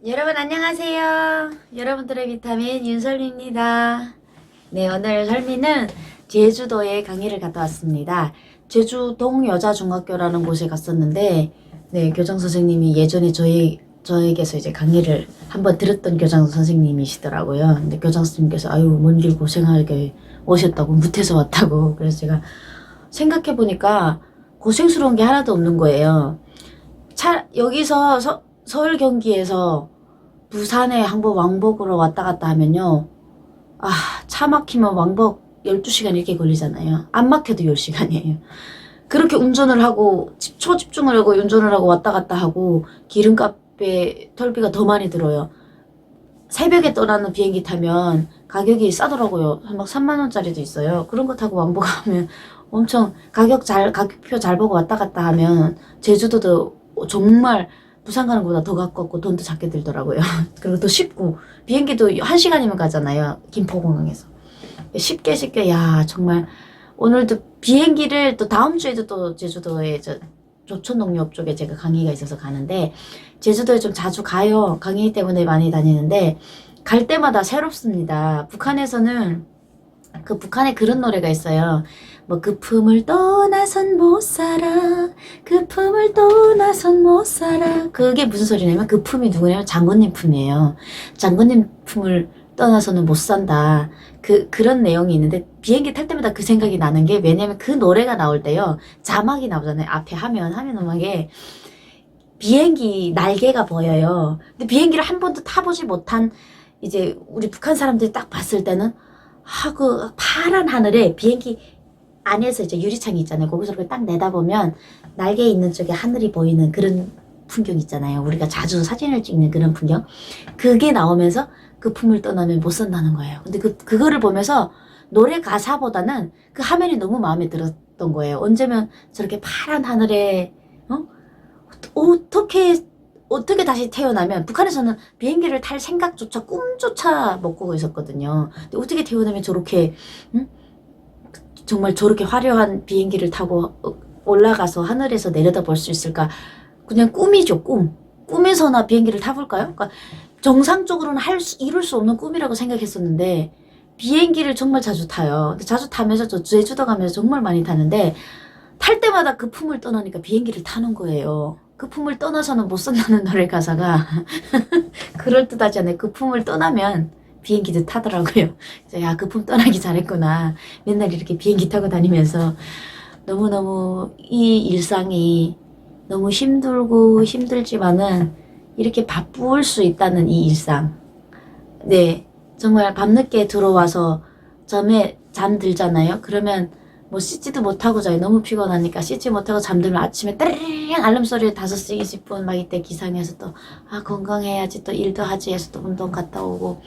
여러분 안녕하세요. 여러분들의 비타민 윤설미입니다. 네, 오늘 설미는 제주도에 강의를 갔다 왔습니다. 제주 동여자중학교라는 곳에 갔었는데, 네, 교장 선생님이 예전에 저에게서 이제 강의를 한번 들었던 교장 선생님이시더라고요. 근데 교장 선생님께서 아유, 먼 길 고생하게 오셨다고, 무태서 왔다고. 그래서 제가 생각해 보니까 고생스러운 게 하나도 없는 거예요. 여기서 서울 경기에서 부산에 한번 왕복으로 왔다 갔다 하면요. 차 막히면 왕복 12시간 이렇게 걸리잖아요. 안 막혀도 10시간이에요. 그렇게 운전을 하고 초집중을 하고 운전을 하고 왔다 갔다 하고 기름값에 털비가 더 많이 들어요. 새벽에 떠나는 비행기 타면 가격이 싸더라고요. 막 3만원짜리도 있어요. 그런 거 타고 왕복하면 엄청 가격표 잘 보고 왔다 갔다 하면 제주도도 정말 부산 가는 것보다 더 가깝고 돈도 작게 들더라고요. 그리고 더 쉽고 비행기도 1시간이면 가잖아요. 김포공항에서. 쉽게 야 정말 오늘도 비행기를 또 다음 주에도 또 제주도에 조천농협 쪽에 제가 강의가 있어서 가는데 제주도에 좀 자주 가요. 강의 때문에 많이 다니는데 갈 때마다 새롭습니다. 북한에서는 북한에 그런 노래가 있어요. 뭐 그 품을 떠나선 못 살아, 그 품을 떠나선 못 살아. 그게 무슨 소리냐면 그 품이 누구냐면 장군님 품이에요. 장군님 품을 떠나서는 못 산다. 그런 내용이 있는데 비행기 탈 때마다 그 생각이 나는 게 왜냐면 그 노래가 나올 때요. 자막이 나오잖아요. 앞에 화면 음악에 비행기 날개가 보여요. 근데 비행기를 한 번도 타보지 못한 이제 우리 북한 사람들이 딱 봤을 때는 그 파란 하늘에 비행기 안에서 이제 유리창이 있잖아요. 거기서 이렇게 딱 내다보면 날개 있는 쪽에 하늘이 보이는 그런 풍경 있잖아요. 우리가 자주 사진을 찍는 그런 풍경. 그게 나오면서 그 품을 떠나면 못 산다는 거예요. 근데 그거를 보면서 노래 가사보다는 그 화면이 너무 마음에 들었던 거예요. 언제면 저렇게 파란 하늘에 어떻게 다시 태어나면 북한에서는 비행기를 탈 생각조차 꿈조차 못 꾸고 있었거든요. 근데 어떻게 태어나면 저렇게 정말 저렇게 화려한 비행기를 타고 올라가서 하늘에서 내려다 볼 수 있을까? 그냥 꿈이죠, 꿈. 꿈에서나 비행기를 타볼까요? 그러니까 정상적으로는 이룰 수 없는 꿈이라고 생각했었는데 비행기를 정말 자주 타요. 자주 타면서 저 제주도 가면서 정말 많이 타는데 탈 때마다 그 품을 떠나니까 비행기를 타는 거예요. 그 품을 떠나서는 못 산다는 노래 가사가 그럴듯하지 않아요. 그 품을 떠나면 비행기도 타더라고요. 그래서 야, 그 품 떠나기 잘했구나. 맨날 이렇게 비행기 타고 다니면서 너무너무 이 일상이 너무 힘들고 힘들지만은 이렇게 바쁠 수 있다는 이 일상. 네, 정말 밤늦게 들어와서 잠들잖아요. 그러면 뭐 씻지도 못하고 자요. 너무 피곤하니까 씻지 못하고 잠들면 아침에 따르릉 알람 소리에 5시 20분 막 이때 기상해서 또 건강해야지 또 일도 하지 해서 또 운동 갔다 오고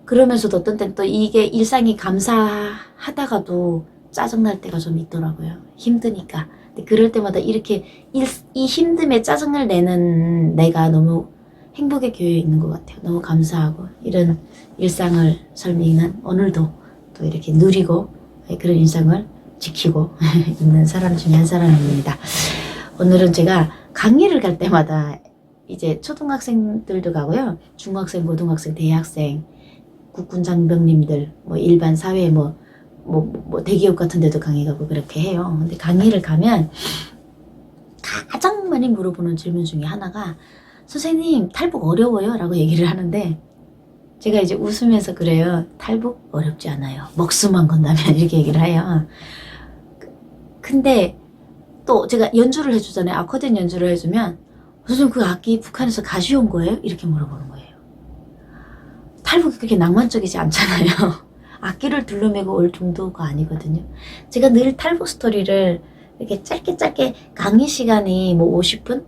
그러면서도 어떤 때는 또 이게 일상이 감사하다가도 짜증날 때가 좀 있더라고요. 힘드니까. 근데 그럴 때마다 이렇게 이 힘듦에 짜증을 내는 내가 너무 행복의 교회에 있는 것 같아요. 너무 감사하고 이런 일상을 설명한 오늘도 또 이렇게 누리고 그런 일상을 지키고 있는 사람 중에 한 사람입니다. 오늘은 제가 강의를 갈 때마다 이제 초등학생들도 가고요. 중학생, 고등학생, 대학생, 국군 장병님들, 뭐 일반 사회, 뭐 대기업 같은 데도 강의 가고 그렇게 해요. 근데 강의를 가면 가장 많이 물어보는 질문 중에 하나가 선생님 탈북 어려워요? 라고 얘기를 하는데 제가 이제 웃으면서 그래요. 탈북 어렵지 않아요. 목숨만 건다면 이렇게 얘기를 해요. 근데 또 제가 연주를 해주잖아요. 아코디언 연주를 해주면 선생님 그 악기 북한에서 가져온 거예요? 이렇게 물어보는 거예요. 탈북이 그렇게 낭만적이지 않잖아요. 악기를 둘러매고 올 정도가 아니거든요. 제가 늘 탈북 스토리를 이렇게 짧게 강의 시간이 뭐 50분?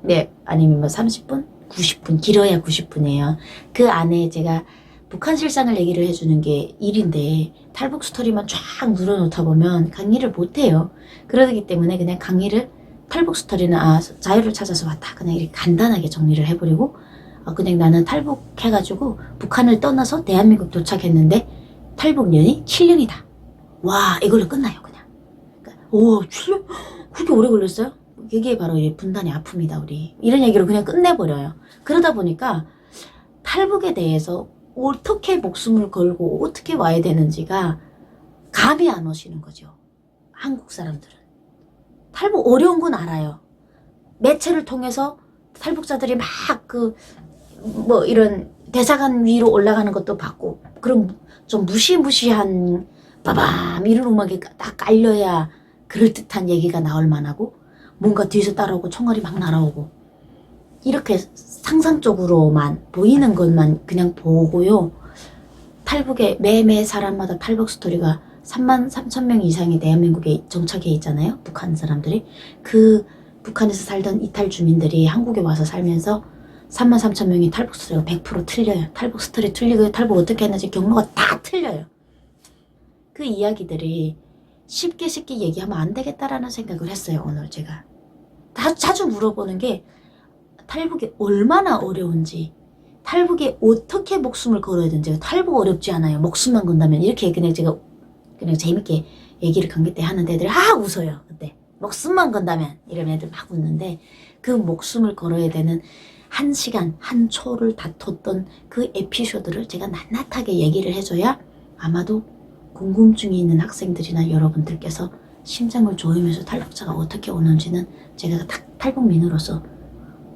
네, 아니면 뭐 30분? 90분, 길어야 90분이에요. 그 안에 제가 북한 실상을 얘기를 해주는 게 일인데 탈북 스토리만 쫙 물어놓다 보면 강의를 못해요. 그러기 때문에 그냥 강의를 탈북 스토리는 자유를 찾아서 왔다. 그냥 이렇게 간단하게 정리를 해버리고 그냥 나는 탈북해가지고 북한을 떠나서 대한민국 도착했는데 탈북년이 7년이다. 와, 이걸로 끝나요, 그냥. 그러니까, 오, 7년? 그렇게 오래 걸렸어요? 그게 바로 이 분단의 아픔이다 우리. 이런 얘기로 그냥 끝내버려요. 그러다 보니까 탈북에 대해서 어떻게 목숨을 걸고 어떻게 와야 되는지가 감이 안 오시는 거죠. 한국 사람들은. 탈북 어려운 건 알아요. 매체를 통해서 탈북자들이 막 이런 대사관 위로 올라가는 것도 봤고, 그럼 좀 무시무시한 빠밤 이런 음악이 딱 깔려야 그럴듯한 얘기가 나올 만하고, 뭔가 뒤에서 따라오고 총알이 막 날아오고, 이렇게 상상적으로만 보이는 것만 그냥 보고요. 탈북에 매매 사람마다 탈북 스토리가 33,000명 이상이 대한민국에 정착해 있잖아요. 북한 사람들이. 그 북한에서 살던 이탈 주민들이 한국에 와서 살면서 33,000명이 탈북 스토리가 100% 틀려요. 탈북 스토리 틀리고 탈북 어떻게 했는지 경로가 다 틀려요. 그 이야기들이 쉽게 얘기하면 안 되겠다라는 생각을 했어요. 오늘 제가. 자주 물어보는 게 탈북이 얼마나 어려운지, 탈북에 어떻게 목숨을 걸어야 되는지. 탈북 어렵지 않아요. 목숨만 건다면. 이렇게 그냥 제가 그냥 재밌게 얘기를 관계 때 하는데 애들이 웃어요. 그때 목숨만 건다면 이러면 애들 막 웃는데, 그 목숨을 걸어야 되는 1시간 1초를 다퉜던 그 에피소드를 제가 낱낱하게 얘기를 해줘야 아마도 궁금증이 있는 학생들이나 여러분들께서 심장을 조이면서 탈북자가 어떻게 오는지는 제가 탈북민으로서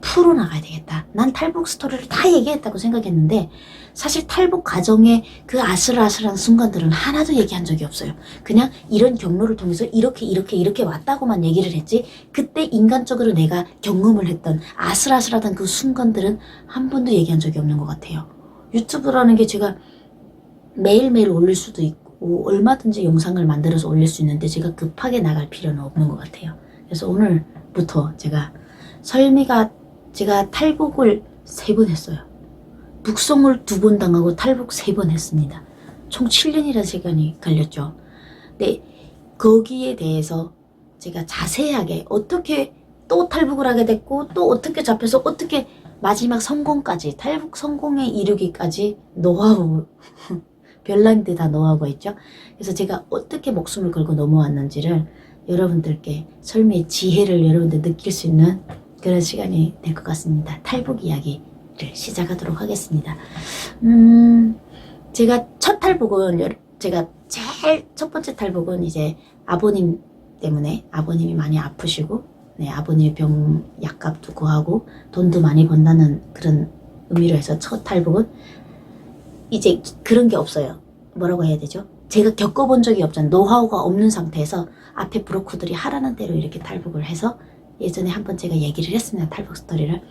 풀어나가야 되겠다. 난 탈북 스토리를 다 얘기했다고 생각했는데 사실 탈북 과정의 그 아슬아슬한 순간들은 하나도 얘기한 적이 없어요. 그냥 이런 경로를 통해서 이렇게 왔다고만 얘기를 했지, 그때 인간적으로 내가 경험을 했던 아슬아슬하던 그 순간들은 한 번도 얘기한 적이 없는 것 같아요. 유튜브라는 게 제가 매일매일 올릴 수도 있고 얼마든지 영상을 만들어서 올릴 수 있는데 제가 급하게 나갈 필요는 없는 것 같아요. 그래서 오늘부터 제가 제가 탈북을 3번 했어요. 북송을 2번 당하고 탈북 3번 했습니다. 총 7년이라는 시간이 걸렸죠. 근데 거기에 대해서 제가 자세하게 어떻게 또 탈북을 하게 됐고 또 어떻게 잡혀서 어떻게 마지막 성공까지, 탈북 성공에 이르기까지 노하우 별난데 다 노하우가 있죠. 그래서 제가 어떻게 목숨을 걸고 넘어왔는지를 여러분들께 설미의 지혜를 여러분들 느낄 수 있는 그런 시간이 될 것 같습니다. 탈북 이야기를 시작하도록 하겠습니다. 제가 첫 탈북은, 제가 제일 첫 번째 탈북은 이제 아버님 때문에, 아버님이 많이 아프시고, 네, 아버님의 병 약값도 구하고 돈도 많이 번다는 그런 의미로 해서 첫 탈북은 이제 그런 게 없어요. 뭐라고 해야 되죠? 제가 겪어본 적이 없잖아요. 노하우가 없는 상태에서 앞에 브로커들이 하라는 대로 이렇게 탈북을 해서, 예전에 한번 제가 얘기를 했습니다. 탈북 스토리를.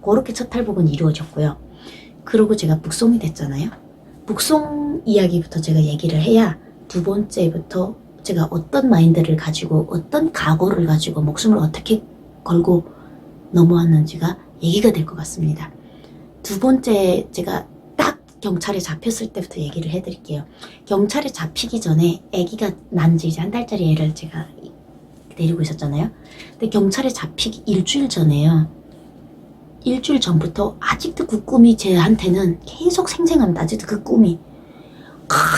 그렇게 첫 탈북은 이루어졌고요. 그리고 제가 북송이 됐잖아요. 북송 이야기부터 제가 얘기를 해야 두 번째부터 제가 어떤 마인드를 가지고 어떤 각오를 가지고 목숨을 어떻게 걸고 넘어왔는지가 얘기가 될 것 같습니다. 두 번째, 제가 딱 경찰에 잡혔을 때부터 얘기를 해드릴게요. 경찰에 잡히기 전에 아기가 난 지 이제 1달짜리 애를 제가 데리고 있었잖아요. 근데 경찰에 잡히기 일주일 전에요. 일주일 전부터 아직도 그 꿈이 제한테는 계속 생생합니다. 아직도 그 꿈이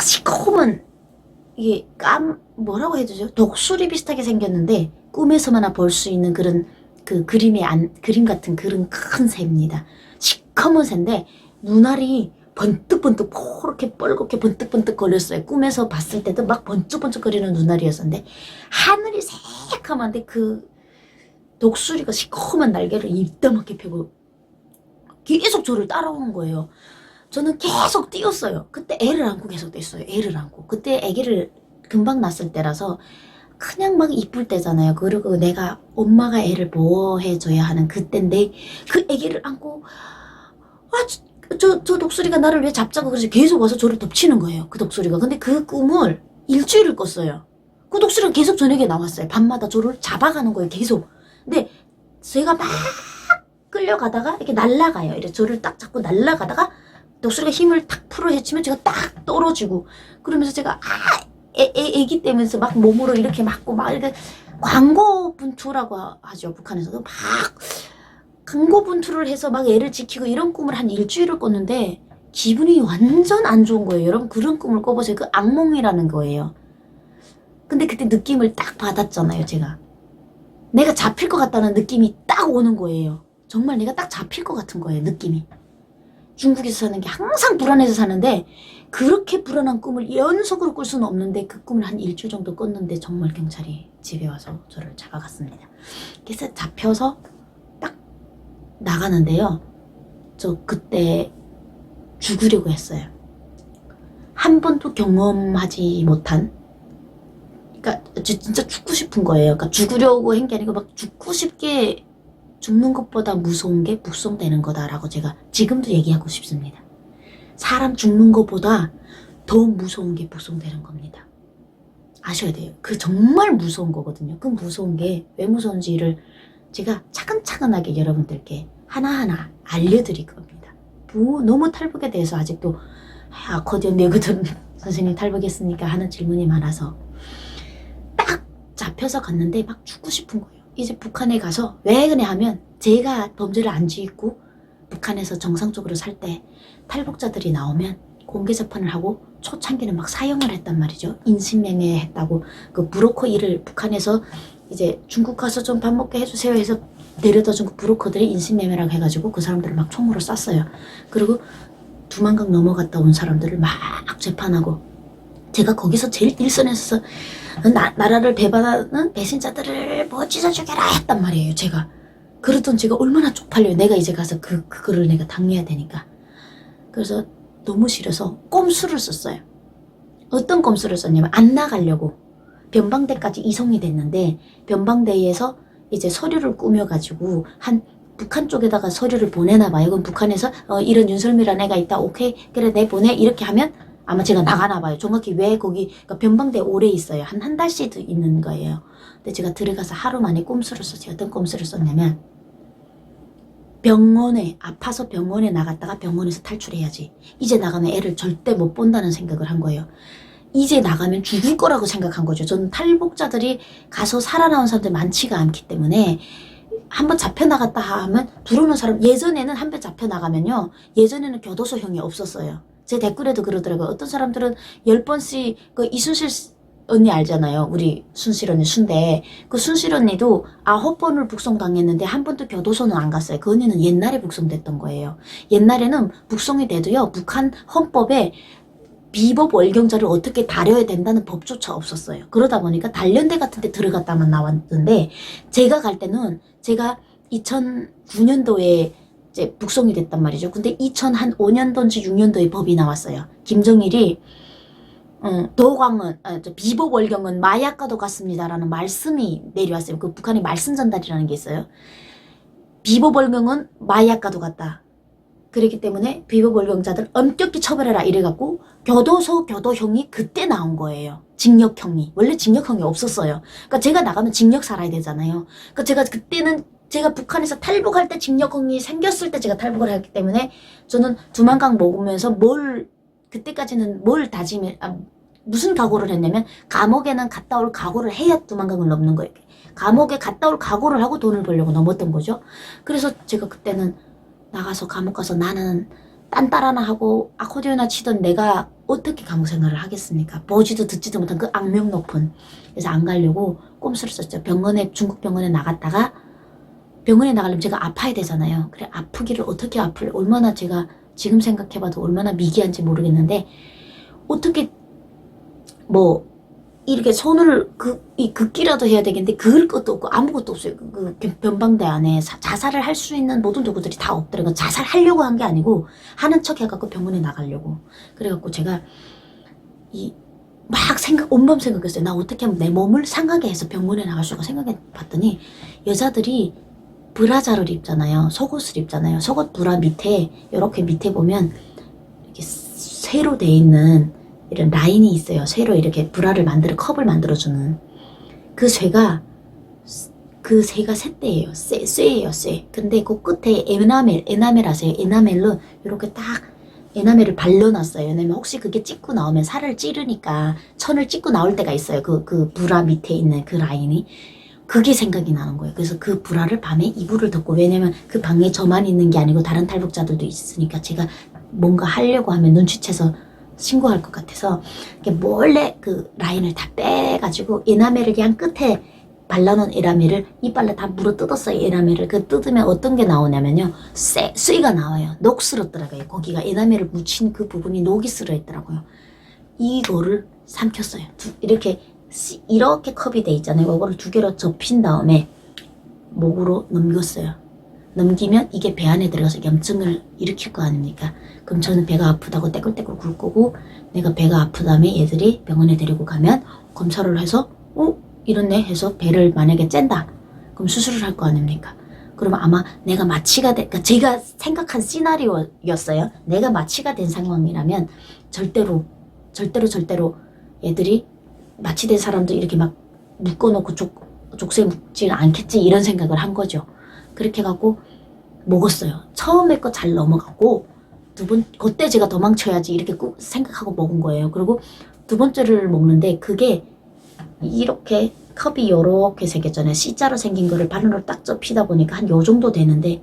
시커먼, 이게 뭐라고 해야 되죠? 독수리 비슷하게 생겼는데 꿈에서만 볼 수 있는 그런 그 그림 같은 그런 큰 새입니다. 시커먼 새인데 눈알이 번뜩번뜩 포렇게 뻘겋게 번뜩번뜩 거렸어요. 꿈에서 봤을 때도 막 번쩍번쩍거리는 눈알이었었는데 하늘이 새카만데 그 독수리가 시커먼 날개를 이따맣게 펴고 계속 저를 따라오는 거예요. 저는 계속 뛰었어요. 그때 애를 안고 계속 뛰었어요. 애를 안고. 그때 아기를 금방 낳았을 때라서 그냥 막 이쁠 때잖아요. 그리고 내가 엄마가 애를 보호해줘야 하는 그때인데 그 아기를 안고 저 독수리가 나를 왜 잡자고 그러지? 계속 와서 저를 덮치는 거예요. 그 독수리가. 근데 그 꿈을 일주일을 꿨어요. 그 독수리가 계속 저녁에 나왔어요. 밤마다 저를 잡아가는 거예요. 계속. 근데 제가 막 끌려가다가 이렇게 날아가요. 이렇게 저를 딱 잡고 날아가다가 독수리가 힘을 탁 풀어 헤치면 제가 딱 떨어지고, 그러면서 제가 애기 때문에 막 몸으로 이렇게 맞고 막 이렇게 광고 분투라고 하죠. 북한에서도 막 광고 분투를 해서 막 애를 지키고 이런 꿈을 한 일주일을 꿨는데 기분이 완전 안 좋은 거예요. 여러분 그런 꿈을 꿔보세요. 그 악몽이라는 거예요. 근데 그때 느낌을 딱 받았잖아요. 제가 내가 잡힐 것 같다는 느낌이 딱 오는 거예요. 정말 내가 딱 잡힐 것 같은 거예요, 느낌이. 중국에서 사는 게 항상 불안해서 사는데 그렇게 불안한 꿈을 연속으로 꿀 수는 없는데 그 꿈을 한 일주일 정도 꿨는데 정말 경찰이 집에 와서 저를 잡아갔습니다. 그래서 잡혀서 딱 나가는데요. 저 그때 죽으려고 했어요. 한 번도 경험하지 못한, 그러니까 진짜 죽고 싶은 거예요. 그러니까 죽으려고 한 게 아니고 막 죽고 싶게, 죽는 것보다 무서운 게 북송되는 거다라고 제가 지금도 얘기하고 싶습니다. 사람 죽는 것보다 더 무서운 게 북송되는 겁니다. 아셔야 돼요. 그 정말 무서운 거거든요. 그 무서운 게 왜 무서운지를 제가 차근차근하게 여러분들께 하나하나 알려드릴 겁니다. 너무 탈북에 대해서 아직도 아코디언 내거든 선생님 탈북했으니까 하는 질문이 많아서 딱 잡혀서 갔는데 막 죽고 싶은 거예요. 이제 북한에 가서 왜 그래 하면 제가 범죄를 안 짓고 북한에서 정상적으로 살 때 탈북자들이 나오면 공개재판을 하고 초창기는 막 사형을 했단 말이죠. 인신매매 했다고 그 브로커 일을 북한에서 이제 중국 가서 좀 밥 먹게 해주세요 해서 데려다 준 그 브로커들이 인신매매라고 해가지고 그 사람들을 막 총으로 쐈어요. 그리고 두만강 넘어갔다 온 사람들을 막 재판하고 제가 거기서 제일 일선에서 나라를 배반하는 배신자들을 뭐 찢어 죽여라 했단 말이에요. 제가 그랬던 제가 얼마나 쪽팔려요. 내가 이제 가서 그거를 내가 당해야 되니까. 그래서 너무 싫어서 꼼수를 썼어요. 어떤 꼼수를 썼냐면 안 나가려고. 변방대까지 이송이 됐는데 변방대에서 이제 서류를 꾸며가지고 한 북한 쪽에다가 서류를 보내나 봐요. 그럼 북한에서 이런 윤설미라는 애가 있다. 오케이 그래 내 보내 이렇게 하면 아마 제가 나가나 봐요. 정확히 왜 거기 그러니까 변방대에 오래 있어요. 한 달씩 있는 거예요. 근데 제가 들어가서 하루 만에 꼼수를 썼어요. 어떤 꼼수를 썼냐면 병원에 아파서 병원에 나갔다가 병원에서 탈출해야지. 이제 나가면 애를 절대 못 본다는 생각을 한 거예요. 이제 나가면 죽을 거라고 생각한 거죠. 저는 탈북자들이 가서 살아나온 사람들 많지가 않기 때문에 한번 잡혀나갔다 하면 들어오는 사람 예전에는 한 번 잡혀나가면요. 예전에는 교도소형이 없었어요. 제 댓글에도 그러더라고요. 어떤 사람들은 10번씩 그 이순실 언니 알잖아요. 우리 순실 언니 순대. 그 순실 언니도 9번을 북송당했는데 한 번도 교도소는 안 갔어요. 그 언니는 옛날에 북송됐던 거예요. 옛날에는 북송이 돼도요. 북한 헌법에 비법 월경자를 어떻게 다려야 된다는 법조차 없었어요. 그러다 보니까 단련대 같은 데 들어갔다만 나왔는데 제가 갈 때는 제가 2009년도에 이제 북송이 됐단 말이죠. 근데 2005년도인지 6년도에 법이 나왔어요. 김정일이 도광은 비법 월경은 마약과도 같습니다라는 말씀이 내려왔어요. 그 북한의 말씀 전달이라는 게 있어요. 비법 월경은 마약과도 같다. 그렇기 때문에 비법 월경자들 엄격히 처벌해라 이래갖고 교도소 교도형이 그때 나온 거예요. 징역형이. 원래 징역형이 없었어요. 그러니까 제가 나가면 징역 살아야 되잖아요. 그러니까 제가 그때는 제가 북한에서 탈북할 때 징역형이 생겼을 때 제가 탈북을 했기 때문에 저는 두만강 먹으면서 그때까지는 뭘 무슨 각오를 했냐면 감옥에는 갔다 올 각오를 해야 두만강을 넘는 거예요. 감옥에 갔다 올 각오를 하고 돈을 벌려고 넘었던 거죠. 그래서 제가 그때는 나가서 감옥 가서 나는 딴딸 하나 하고 아코디언이나 치던 내가 어떻게 감옥 생활을 하겠습니까? 보지도 듣지도 못한 그 악명 높은. 그래서 안 가려고 꼼수를 썼죠. 중국 병원에 나갔다가 병원에 나가려면 제가 아파야 되잖아요. 그래 아프기를 어떻게 얼마나 제가 지금 생각해봐도 얼마나 미개한지 모르겠는데 어떻게 뭐 이렇게 손을 긋기라도 해야 되겠는데 그을 것도 없고 아무것도 없어요. 그 변방대 안에 자살을 할 수 있는 모든 도구들이 다 없더라고요. 자살하려고 한 게 아니고 하는 척 해갖고 병원에 나가려고. 그래갖고 제가 온몸 생각했어요. 나 어떻게 하면 내 몸을 상하게 해서 병원에 나갈 수가 생각해 봤더니 여자들이 브라자를 입잖아요. 속옷을 입잖아요. 속옷 브라 밑에 이렇게 밑에 보면 이렇게 쇠로 돼 있는 이런 라인이 있어요. 쇠로 이렇게 브라를 컵을 만들어주는 그 쇠가 쇠대예요. 쇠예요, 쇠. 근데 그 끝에 에나멜 아세요? 에나멜로 이렇게 딱 에나멜을 발라놨어요. 왜냐면 혹시 그게 찍고 나오면 살을 찌르니까 천을 찍고 나올 때가 있어요. 그 브라 밑에 있는 그 라인이. 그게 생각이 나는 거예요. 그래서 그 브라를 밤에 이불을 덮고 왜냐면 그 방에 저만 있는 게 아니고 다른 탈북자들도 있으니까 제가 뭔가 하려고 하면 눈치채서 신고할 것 같아서 몰래 그 라인을 다 빼가지고 에나멜을 그냥 끝에 발라놓은 에라멜을 이빨로 다 물어 뜯었어요. 에라멜을. 그 뜯으면 어떤 게 나오냐면요. 쇠가 나와요. 녹슬었더라고요. 거기가 에나멜을 묻힌 그 부분이 녹이 슬어 있더라고요. 이거를 삼켰어요. 이렇게 컵이 돼 있잖아요. 이거를 2개로 접힌 다음에 목으로 넘겼어요. 넘기면 이게 배 안에 들어가서 염증을 일으킬 거 아닙니까? 그럼 저는 배가 아프다고 떼굴떼굴 굴 거고, 내가 배가 아프다며 얘들이 병원에 데리고 가면 검사를 해서 이렇네 해서 배를 만약에 짠다. 그럼 수술을 할 거 아닙니까? 그러면 아마 내가 마취가 그러니까 제가 생각한 시나리오였어요. 내가 마취가 된 상황이라면 절대로 얘들이 마취된 사람도 이렇게 막 묶어놓고 족쇄 묶지 않겠지 이런 생각을 한 거죠. 그렇게 해갖고 먹었어요. 처음에 거 잘 넘어가고 그때 제가 도망쳐야지 이렇게 생각하고 먹은 거예요. 그리고 2번째를 먹는데 그게 이렇게 컵이 요렇게 생겼잖아요. C자로 생긴 거를 바늘로 딱 접히다 보니까 한 요 정도 되는데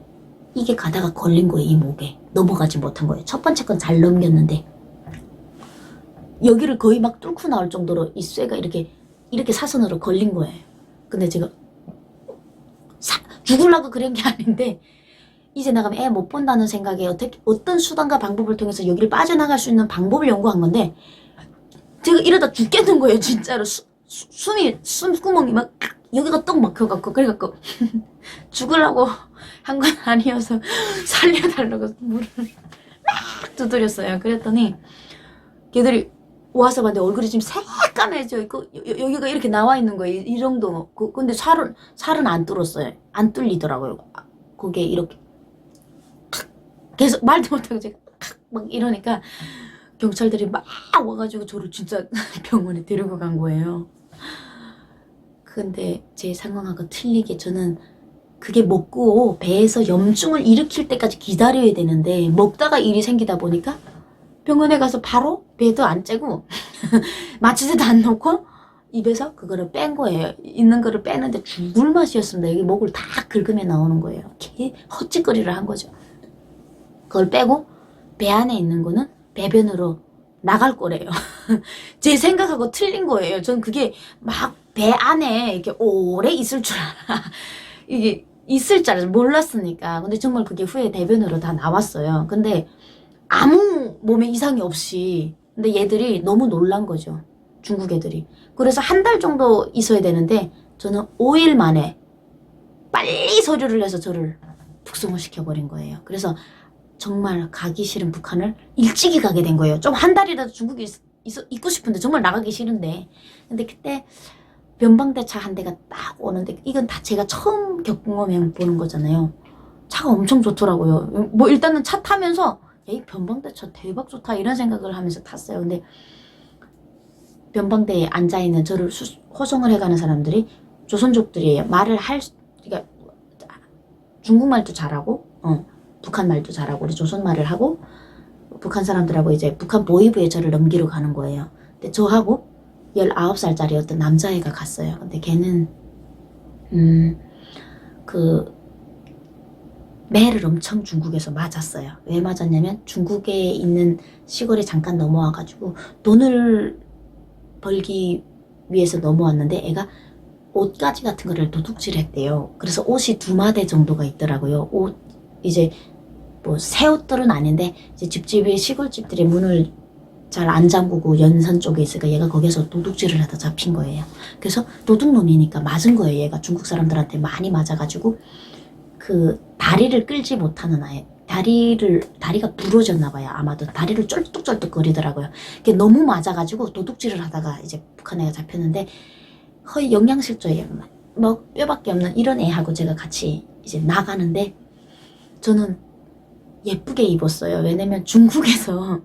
이게 가다가 걸린 거예요. 이 목에 넘어가지 못한 거예요. 첫 번째 건 잘 넘겼는데 여기를 거의 막 뚫고 나올 정도로 이 쇠가 이렇게 사선으로 걸린 거예요. 근데 제가 죽으려고 그런 게 아닌데 이제 나가면 애 못 본다는 생각에 어떤 수단과 방법을 통해서 여기를 빠져나갈 수 있는 방법을 연구한 건데 제가 이러다 죽겠는 거예요. 진짜로 숨구멍이 막 여기가 떡 막혀갖고 그래갖고 죽으려고 한 건 아니어서 살려달라고 물을 막 두드렸어요. 그랬더니 걔들이 와서 봤는데 얼굴이 지금 새까매져 있고 여기가 이렇게 나와 있는 거예요. 이 정도. 근데 살은 안 뚫었어요. 안 뚫리더라고요. 그게 이렇게 계속 말도 못하고 제가 막 이러니까 경찰들이 막 와가지고 저를 진짜 병원에 데리고 간 거예요. 근데 제 상황하고 틀리게 저는 그게 먹고 배에서 염증을 일으킬 때까지 기다려야 되는데 먹다가 일이 생기다 보니까 병원에 가서 바로 배도 안 째고 마취제도 안 놓고 입에서 그거를 뺀 거예요. 있는 거를 빼는데 죽을 맛이었습니다. 여기 목을 다 긁으면 나오는 거예요. 헛짓거리를 한 거죠. 그걸 빼고 배 안에 있는 거는 배변으로 나갈 거래요. 제 생각하고 틀린 거예요. 전 그게 막 배 안에 이렇게 오래 있을 줄 알아. 이게 있을 줄 몰랐으니까. 근데 정말 그게 후에 대변으로 다 나왔어요. 근데 아무 몸에 이상이 없이. 근데 얘들이 너무 놀란 거죠. 중국 애들이. 그래서 1달 정도 있어야 되는데 저는 5일 만에 빨리 서류를 내서 저를 북송을 시켜버린 거예요. 그래서 정말 가기 싫은 북한을 일찍이 가게 된 거예요. 좀 1달이라도 중국에 있고 싶은데 정말 나가기 싫은데. 근데 그때 변방대차 한 대가 딱 오는데 이건 다 제가 처음 경험해 보는 거잖아요. 차가 엄청 좋더라고요. 뭐 일단은 차 타면서 야, 이 변방대차 대박 좋다 이런 생각을 하면서 탔어요. 근데 변방대에 앉아있는 저를 호송을 해가는 사람들이 조선족들이에요. 그러니까 중국말도 잘하고 북한 말도 잘하고 우리 조선 말을 하고 북한 사람들하고 이제 북한 보위부에 저를 넘기러 가는 거예요. 근데 저하고 19살짜리 어떤 남자애가 갔어요. 근데 걔는 매를 엄청 중국에서 맞았어요. 왜 맞았냐면 중국에 있는 시골에 잠깐 넘어와가지고 돈을 벌기 위해서 넘어왔는데 애가 옷가지 같은 거를 도둑질 했대요. 그래서 옷이 2마대 정도가 있더라고요. 옷 이제 뭐 새 옷들은 아닌데 이제 집집이 시골집들의 문을 잘 안 잠그고 연산 쪽에 있으니까 얘가 거기서 도둑질을 하다 잡힌 거예요. 그래서 도둑놈이니까 맞은 거예요. 얘가 중국 사람들한테 많이 맞아가지고 그 다리를 끌지 못하는 아이, 다리가 부러졌나 봐요. 아마도 다리를 쩔뚝쩔뚝 거리더라고요. 그게 너무 맞아가지고 도둑질을 하다가 이제 북한 애가 잡혔는데 거의 영양실조에 뭐 뼈밖에 없는 이런 애하고 제가 같이 이제 나가는데 저는 예쁘게 입었어요. 왜냐면 중국에서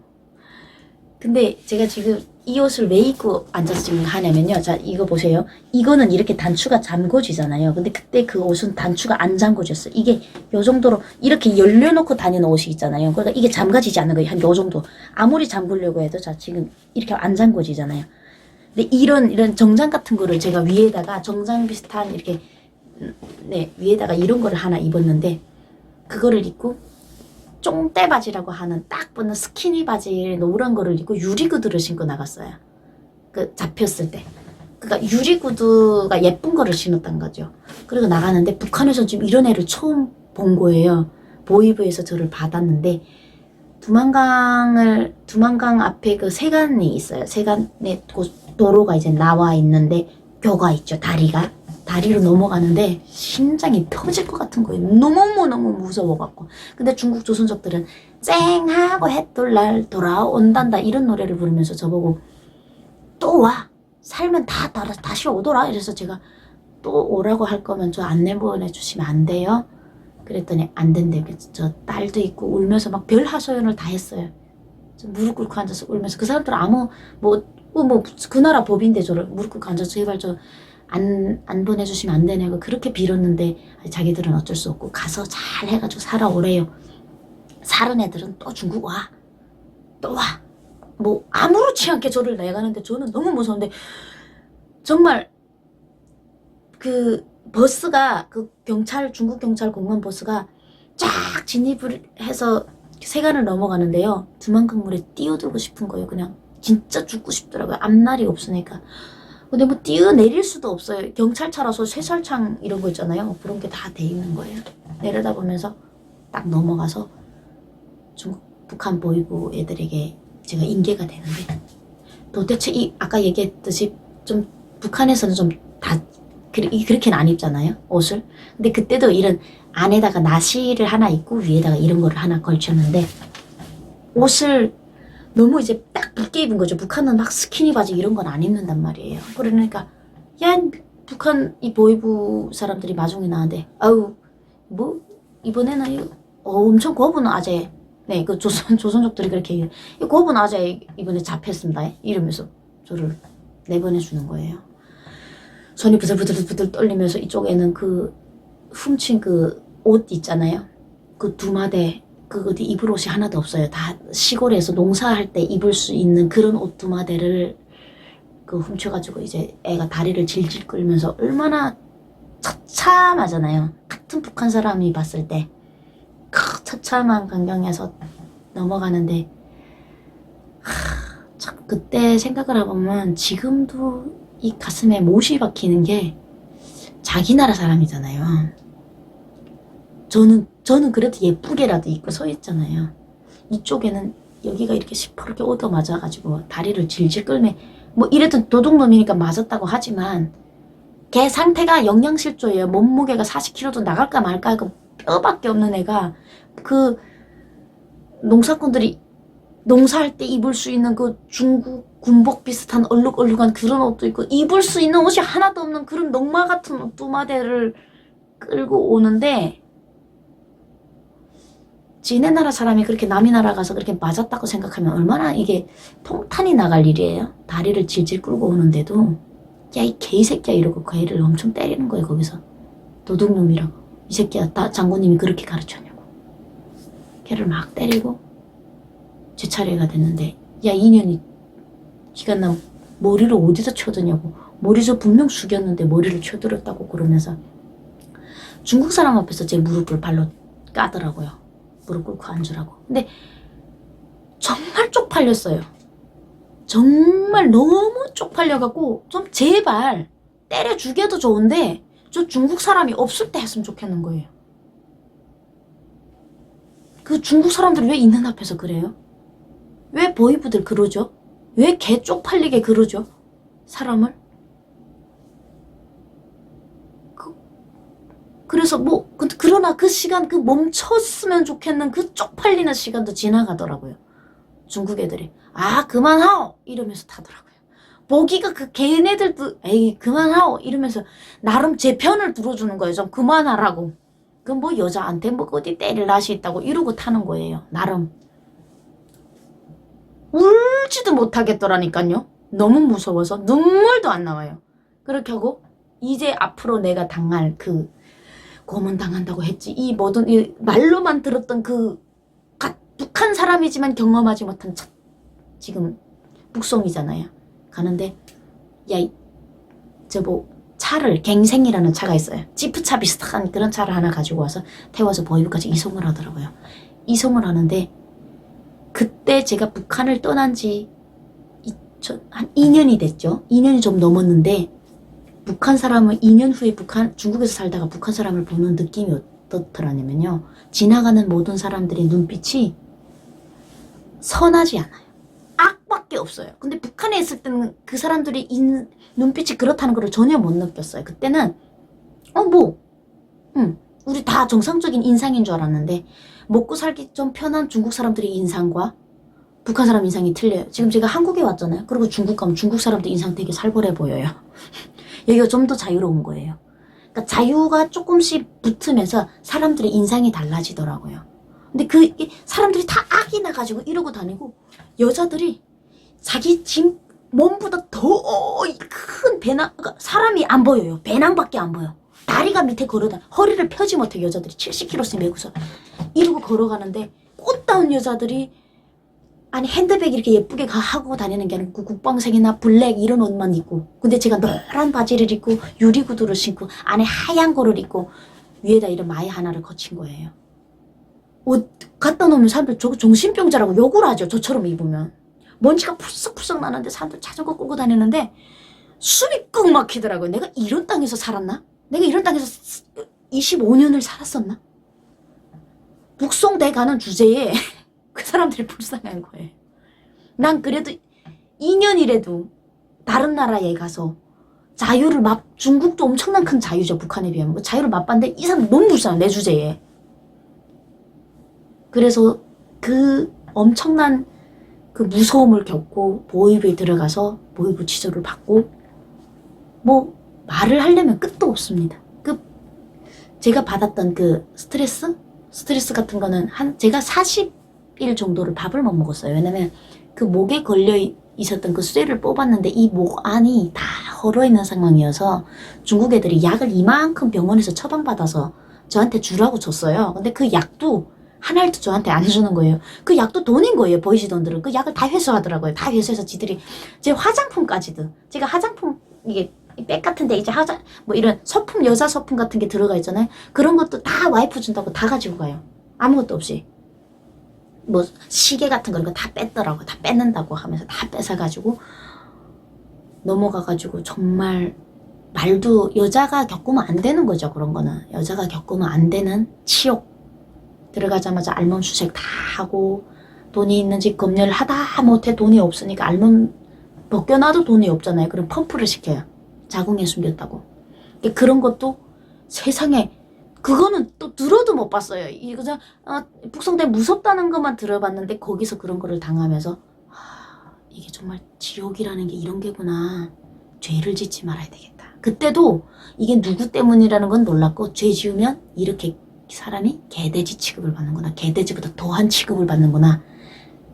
근데 제가 지금 이 옷을 왜 입고 앉았으면 하냐면요. 자, 이거 보세요. 이거는 이렇게 단추가 잠궈지잖아요. 근데 그때 그 옷은 단추가 안 잠궈졌어요. 이게 요 정도로 이렇게 열려놓고 다니는 옷이 있잖아요. 그러니까 이게 잠가지지 않는 거예요. 한 요 정도. 아무리 잠그려고 해도 자, 지금 이렇게 안 잠궈지잖아요. 근데 이런 정장 같은 거를 제가 위에다가 정장 비슷한 이렇게 위에다가 이런 거를 하나 입었는데 그거를 입고 쫑대 바지라고 하는 딱 붙는 스키니 바지 노란 거를 입고 유리구두를 신고 나갔어요. 그 잡혔을 때. 그러니까 유리구두가 예쁜 거를 신었단 거죠. 그리고 나가는데 북한에서 지금 이런 애를 처음 본 거예요. 보이브에서 저를 받았는데 두만강 앞에 그 세간이 있어요. 세간에 도로가 이제 나와 있는데 교가 있죠. 다리로 넘어가는데 심장이 터질 것 같은 거예요. 너무너무 무서워갖고. 근데 중국 조선족들은 쨍하고 햇돌날 돌아온단다 이런 노래를 부르면서 저보고 또 와. 살면 다시 오더라. 이래서 제가 또 오라고 할 거면 저 안내 보내주시면 안 돼요? 그랬더니 안 된대요. 그래서 저 딸도 있고 울면서 막 별 하소연을 다 했어요. 저 무릎 꿇고 앉아서 울면서 그 사람들은 아무 그 나라 법인데 저를 무릎 꿇고 앉아서 제발 저 안 보내주시면 안 되냐고 그렇게 빌었는데 자기들은 어쩔 수 없고 가서 잘 해가지고 살아오래요. 사는 애들은 또 중국 와. 또 와. 뭐 아무렇지 않게 저를 내가는데 저는 너무 무서운데 정말 그 버스가 그 중국 경찰 공무원 버스가 쫙 진입을 해서 세간을 넘어가는데요. 두만강물에 뛰어들고 싶은 거예요. 그냥 진짜 죽고 싶더라고요. 앞날이 없으니까. 근데 뭐 뛰어내릴 수도 없어요. 경찰차라서 쇠설창 이런 거 있잖아요. 그런 게 다 돼 있는 거예요. 내려다보면서 딱 넘어가서 북한 보이부 애들에게 제가 인계가 되는데 도대체 아까 얘기했듯이 좀 북한에서는 좀 다 그렇게는 안 입잖아요. 옷을. 근데 그때도 이런 안에다가 나시를 하나 입고 위에다가 이런 거를 하나 걸쳤는데 옷을 너무 이제 딱 붓게 입은 거죠. 북한은 막 스키니 바지 이런 건 안 입는단 말이에요. 그러니까 야 북한 이 보이부 사람들이 마중에 나한테 아우 뭐 이번에는 엄청 거분 아재 네 그 조선족들이 그렇게 얘기해요. 이 거분 아재 이번에 잡혔습니다. 이러면서 저를 내보내주는 거예요. 손이 부들부들 떨리면서 이쪽에는 그 훔친 그 옷 있잖아요. 그 두마대 그 어디 입을 옷이 하나도 없어요. 다 시골에서 농사할 때 입을 수 있는 그런 옷 두마대를 그 훔쳐가지고 이제 애가 다리를 질질 끌면서 얼마나 처참하잖아요. 같은 북한 사람이 봤을 때 그 처참한 광경에서 넘어가는데 참 그때 생각을 해보면 지금도 이 가슴에 못이 박히는 게 자기 나라 사람이잖아요. 저는 그래도 예쁘게라도 입고 서 있잖아요. 이쪽에는 여기가 이렇게 시퍼렇게 얻어맞아가지고 다리를 질질 끌매 뭐 이래도 도둑놈이니까 맞았다고 하지만 걔 상태가 영양실조예요. 몸무게가 40kg도 나갈까 말까 그 뼈밖에 없는 애가 그 농사꾼들이 농사할 때 입을 수 있는 그 중국 군복 비슷한 얼룩얼룩한 그런 옷도 있고 입을 수 있는 옷이 하나도 없는 그런 농마 같은 옷 두마대를 끌고 오는데 지네 나라 사람이 그렇게 남이 나라 가서 그렇게 맞았다고 생각하면 얼마나 이게 통탄이 나갈 일이에요. 다리를 질질 끌고 오는데도 야 이 개새끼야 이러고 그 애를 엄청 때리는 거예요. 거기서 도둑놈이라고 이 새끼야 장군님이 그렇게 가르쳤냐고 걔를 막 때리고 제 차례가 됐는데 야 이년이 기가 나 머리를 어디서 쳐드냐고 머리서 분명 숙였는데 머리를 쳐들었다고 그러면서 중국 사람 앞에서 제 무릎을 발로 까더라고요. 무릎 꿇고 앉으라고. 근데 정말 쪽팔렸어요. 정말 너무 쪽팔려갖고 좀 제발 때려 죽여도 좋은데 저 중국 사람이 없을 때 했으면 좋겠는 거예요. 그 중국 사람들이 왜 있는 앞에서 그래요? 왜 보이부들 그러죠? 왜 개 쪽팔리게 그러죠? 사람을? 그래서 뭐 그러나 그 시간 그 멈췄으면 좋겠는 그 쪽팔리는 시간도 지나가더라고요. 중국 애들이 아 그만하오 이러면서 타더라고요. 보기가 그 걔네들도 에이 그만하오 이러면서 나름 제 편을 들어주는 거예요. 좀 그만하라고. 그 뭐 여자한테 뭐 어디 때릴 낯이 있다고 이러고 타는 거예요. 나름. 울지도 못하겠더라니까요. 너무 무서워서 눈물도 안 나와요. 그렇게 하고 이제 앞으로 내가 당할 그 고문당한다고 했지. 이 모든 이 말로만 들었던 그 북한 사람이지만 경험하지 못한 지금 북송이잖아요. 가는데 야 저뭐 차를 갱생이라는 차가 있어요. 지프차 비슷한 그런 차를 하나 가지고 와서 태워서 보이부까지 이송을 하더라고요. 이송을 하는데 그때 제가 북한을 떠난 지 한 2년이 됐죠. 2년이 좀 넘었는데 북한 사람은 2년 후에 중국에서 살다가 북한 사람을 보는 느낌이 어떻더라냐면요. 지나가는 모든 사람들의 눈빛이 선하지 않아요. 악밖에 없어요. 근데 북한에 있을 때는 그 사람들이 눈빛이 그렇다는 걸 전혀 못 느꼈어요. 그때는 우리 다 정상적인 인상인 줄 알았는데 먹고 살기 좀 편한 중국 사람들의 인상과 북한 사람 인상이 틀려요. 지금 제가 한국에 왔잖아요. 그리고 중국 가면 중국 사람들 인상 되게 살벌해 보여요. 여기가 좀 더 자유로운 거예요. 그러니까 자유가 조금씩 붙으면서 사람들의 인상이 달라지더라고요. 근데 사람들이 다 악이 나가지고 이러고 다니고 여자들이 자기 집 몸보다 더 큰 배낭, 그러니까 사람이 안 보여요. 배낭밖에 안 보여. 다리가 밑에 걸어다 허리를 펴지 못해 여자들이 70kg씩 메고서 이러고 걸어가는데 꽃다운 여자들이 아니 핸드백 이렇게 예쁘게 하고 다니는 게 아니고 국방색이나 블랙 이런 옷만 입고 근데 제가 노란 바지를 입고 유리구두를 신고 안에 하얀 거를 입고 위에다 이런 마이 하나를 거친 거예요. 옷 갖다 놓으면 사람들 저거 정신병자라고 욕을 하죠. 저처럼 입으면. 먼지가 푸석푸석 나는데 사람들 자전거 끌고 다니는데 숨이 꽉 막히더라고요. 내가 이런 땅에서 살았나? 내가 이런 땅에서 25년을 살았었나? 북송돼 가는 주제에 그 사람들이 불쌍한 거예요. 난 그래도 2년이라도 다른 나라에 가서 자유를 중국도 엄청난 큰 자유죠. 북한에 비하면. 뭐 자유를 맛봤는데 이 사람 너무 불쌍해. 내 주제에. 그래서 그 엄청난 그 무서움을 겪고 보위부에 들어가서 보위부 지도를 받고 뭐 말을 하려면 끝도 없습니다. 제가 받았던 그 스트레스 같은 거는 제가 40일 정도를 밥을 못 먹었어요. 왜냐면 그 목에 걸려 있었던 그 쇠를 뽑았는데 이 목 안이 다 얼어있는 상황이어서 중국 애들이 약을 이만큼 병원에서 처방받아서 저한테 주라고 줬어요. 근데 그 약도 한 알도 저한테 안 주는 거예요. 그 약도 돈인 거예요. 보이시던들은. 그 약을 다 회수하더라고요. 다 회수해서 지들이 제 화장품까지도 제가 화장품 이게 백 같은데 이제 뭐 이런 소품 여자 소품 같은 게 들어가 있잖아요. 그런 것도 다 와이프 준다고 다 가지고 가요. 아무것도 없이. 뭐 시계 같은 거 다 뺐더라고. 다 뺏는다고 하면서 다 뺏어가지고 넘어가가지고 정말 말도 여자가 겪으면 안 되는 거죠. 그런 거는 여자가 겪으면 안 되는 치욕. 들어가자마자 알몸 수색 다 하고 돈이 있는지 검열을 하다 못해 돈이 없으니까 알몸 벗겨놔도 돈이 없잖아요. 그럼 펌프를 시켜요. 자궁에 숨겼다고. 그런 것도 세상에 그거는 또 들어도 못 봤어요. 이거 북송대 무섭다는 것만 들어봤는데 거기서 그런 거를 당하면서 이게 정말 지옥이라는 게 이런 게구나. 죄를 짓지 말아야 되겠다. 그때도 이게 누구 때문이라는 건 몰랐고 죄 지으면 이렇게 사람이 개돼지 취급을 받는구나. 개돼지보다 더한 취급을 받는구나.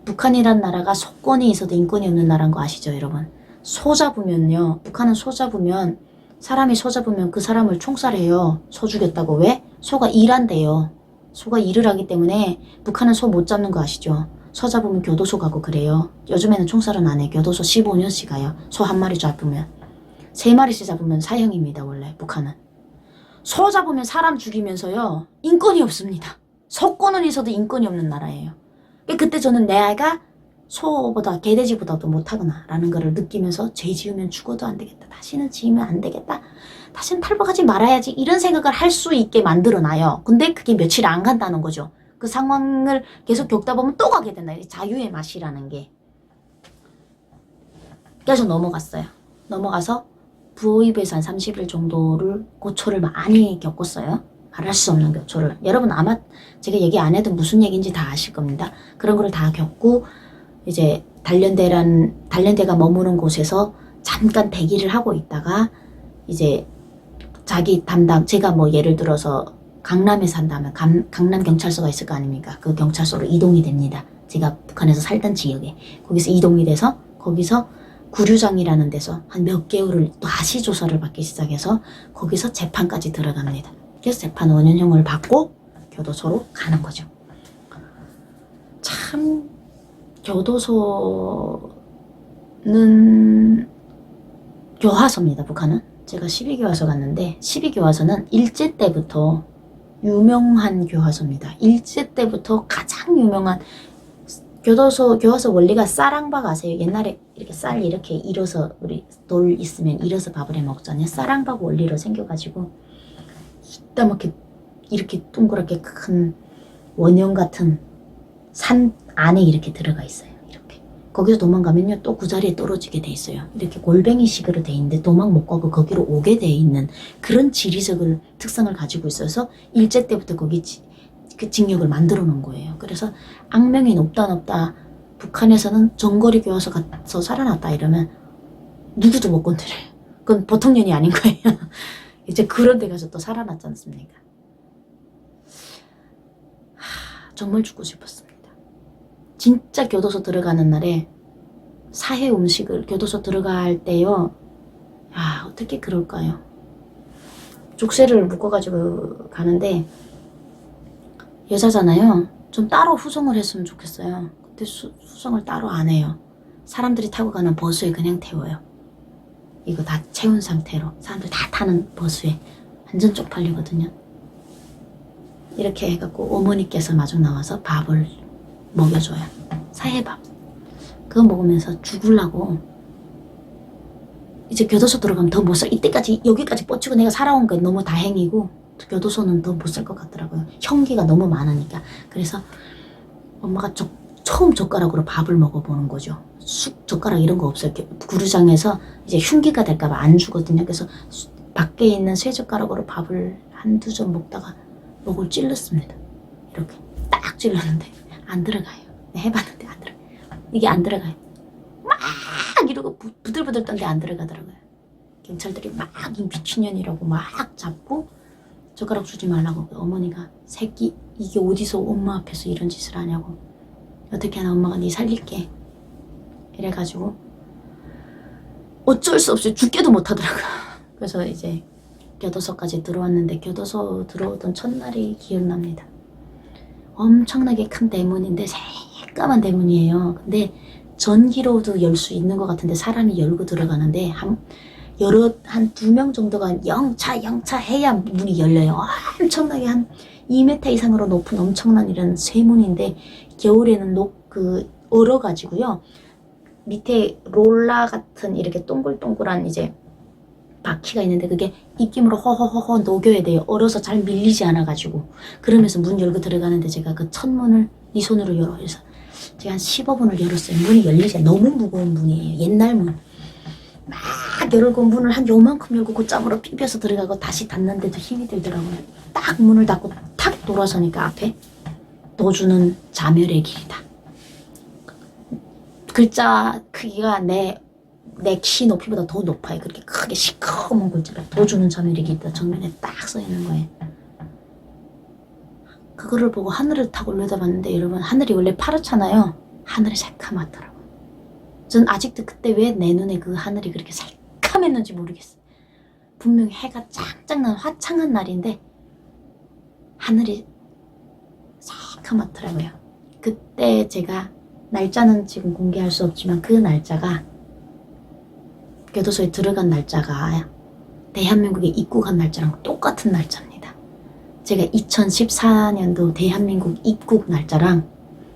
북한이란 나라가 소권이 있어도 인권이 없는 나라인 거 아시죠 여러분? 소 잡으면요. 북한은 소 잡으면 사람이 소 잡으면 그 사람을 총살해요. 소 죽였다고. 왜? 소가 일한대요. 소가 일을 하기 때문에 북한은 소 못 잡는 거 아시죠? 소 잡으면 교도소 가고 그래요. 요즘에는 총살은 안 해. 교도소 15년씩 가요. 소 한 마리 잡으면. 3마리씩 잡으면 사형입니다. 원래 북한은. 소 잡으면 사람 죽이면서요. 인권이 없습니다. 소권은 있어도 인권이 없는 나라예요. 그때 저는 내 아이가 소보다 개돼지보다도 못하구나 라는 거를 느끼면서 죄 지으면 죽어도 안 되겠다. 다시는 지으면 안 되겠다. 다시는 탈북하지 말아야지. 이런 생각을 할 수 있게 만들어놔요. 근데 그게 며칠 안 간다는 거죠. 그 상황을 계속 겪다 보면 또 가게 된다. 자유의 맛이라는 게. 그래서 넘어갔어요. 넘어가서 부호입에서 한 30일 정도를 고초를 많이 겪었어요. 말할 수 없는 고초를. 여러분 아마 제가 얘기 안 해도 무슨 얘기인지 다 아실 겁니다. 그런 거를 다 겪고 이제 단련대가 머무는 곳에서 잠깐 대기를 하고 있다가 이제 자기 담당 제가 뭐 예를 들어서 강남에 산다면 강남 경찰서가 있을 거 아닙니까? 그 경찰서로 이동이 됩니다. 제가 북한에서 살던 지역에 거기서 이동이 돼서 거기서 구류장이라는 데서 한 몇 개월을 다시 조사를 받기 시작해서 거기서 재판까지 들어갑니다. 그래서 재판 5년형을 받고 교도소로 가는 거죠. 참 교도소는 교화소입니다. 북한은. 제가 12교화소 갔는데 12교화소는 일제 때부터 유명한 교화소입니다. 일제 때부터 가장 유명한 교도소 원리가 쌀항밥 아세요? 옛날에 이렇게 쌀 이렇게 일어서 우리 돌 있으면 일어서 밥을 해 먹잖아요. 쌀항밥 원리로 생겨가지고 이따먹게 이렇게 동그랗게 큰 원형 같은 산 안에 이렇게 들어가 있어요. 이렇게 거기서 도망가면요 또 그 자리에 떨어지게 돼 있어요. 이렇게 골뱅이식으로 돼 있는데 도망 못 가고 거기로 오게 돼 있는 그런 지리적 특성을 가지고 있어서 일제 때부터 거기 그 징역을 만들어 놓은 거예요. 그래서 악명이 높다 북한에서는 정거리 교화소 가서 살아났다 이러면 누구도 못 건드려요. 그건 보통 년이 아닌 거예요. 이제 그런 데 가서 또 살아났지 않습니까? 정말 죽고 싶었습니다. 진짜 교도소 들어가는 날에 사회 음식을 교도소 들어갈 때요. 어떻게 그럴까요? 족쇄를 묶어가지고 가는데 여자잖아요. 좀 따로 후송을 했으면 좋겠어요. 근데 후송을 따로 안 해요. 사람들이 타고 가는 버스에 그냥 태워요. 이거 다 채운 상태로 사람들 다 타는 버스에 완전 쪽팔리거든요. 이렇게 해갖고 어머니께서 마중 나와서 밥을 먹여줘요. 사회밥. 그거 먹으면서 죽으려고 이제 교도소 들어가면 더 못 살. 이때까지 여기까지 뻗치고 내가 살아온 게 너무 다행이고 교도소는 더 못 살 것 같더라고요. 형기가 너무 많으니까. 그래서 엄마가 처음 젓가락으로 밥을 먹어보는 거죠. 젓가락 이런 거 없어요. 구류장에서 이제 흉기가 될까봐 안 주거든요. 그래서 밖에 있는 쇠젓가락으로 밥을 한두 점 먹다가 목을 찔렀습니다. 이렇게 딱 찔렀는데 안 들어가요. 해봤는데 안 들어가요. 이게 안 들어가요. 막 이러고 부들부들 떤데 안 들어가더라고요. 경찰들이 막 이 미친년이라고 막 잡고 젓가락 주지 말라고. 어머니가 새끼 이게 어디서 엄마 앞에서 이런 짓을 하냐고. 어떻게 하나 엄마가 네 살릴게 이래가지고 어쩔 수 없이 죽게도 못하더라고요. 그래서 이제 교도소까지 들어왔는데 교도소 들어오던 첫날이 기억납니다. 엄청나게 큰 대문인데 새까만 대문이에요. 근데 전기로도 열 수 있는 것 같은데 사람이 열고 들어가는데 한 2명 정도가 영차 해야 문이 열려요. 엄청나게 한 2m 이상으로 높은 엄청난 이런 쇠문인데 겨울에는 얼어가지고요. 밑에 롤라 같은 이렇게 동글동글한 이제 바퀴가 있는데 그게 입김으로 허허허허 녹여야 돼요. 얼어서 잘 밀리지 않아가지고. 그러면서 문 열고 들어가는데 제가 그 첫 문을 이 손으로 열어. 그래서 제가 한 15분을 열었어요. 문이 열리지 않아요. 너무 무거운 문이에요. 옛날 문. 막 열고 문을 한 요만큼 열고 그 짬으로 비벼서 들어가고 다시 닫는데도 힘이 들더라고요. 딱 문을 닫고 탁 돌아서니까 앞에 도주는 자멸의 길이다. 글자 크기가 내 키 높이보다 더 높아요. 그렇게 크게 시커먼 글자가 도주는 자멸의 길이다. 정면에 딱 써있는 거예요. 그거를 보고 하늘을 탁 올려다봤는데 여러분 하늘이 원래 파랗잖아요. 하늘이 새카맣더라고요. 전 아직도 그때 왜 내 눈에 그 하늘이 그렇게 새카맸는지 모르겠어요. 분명히 해가 쫙쫙 난 화창한 날인데 하늘이 새카맣더라고요. 그때 제가 날짜는 지금 공개할 수 없지만 그 날짜가 교도소에 들어간 날짜가 대한민국에 입국한 날짜랑 똑같은 날짜입니다. 제가 2014년도 대한민국 입국 날짜랑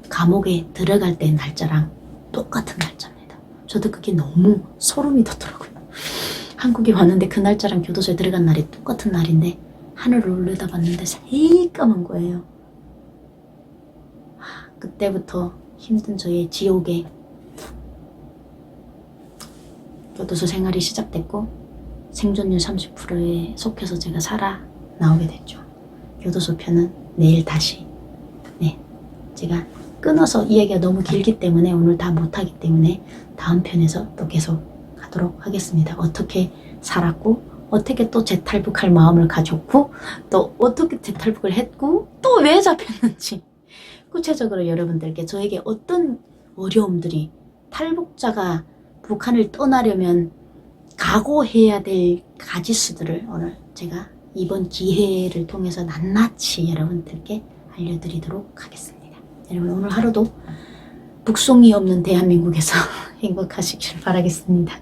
감옥에 들어갈 때 날짜랑 똑같은 날짜입니다. 저도 그게 너무 소름이 돋더라고요. 한국에 왔는데 그 날짜랑 교도소에 들어간 날이 똑같은 날인데 하늘을 올려다봤는데 새까만 거예요. 그때부터 힘든 저의 지옥에 교도소 생활이 시작됐고 생존율 30%에 속해서 제가 살아 나오게 됐죠. 교도소 편은 내일 다시 제가 끊어서 이야기가 너무 길기 때문에 오늘 다 못하기 때문에 다음 편에서 또 계속 하도록 하겠습니다. 어떻게 살았고 어떻게 또 재탈북할 마음을 가졌고 또 어떻게 재탈북을 했고 또 왜 잡혔는지 구체적으로 여러분들께 저에게 어떤 어려움들이 탈북자가 북한을 떠나려면 각오해야 될 가지수들을 오늘 제가 이번 기회를 통해서 낱낱이 여러분들께 알려드리도록 하겠습니다. 여러분 오늘 하루도 북송이 없는 대한민국에서 행복하시길 바라겠습니다.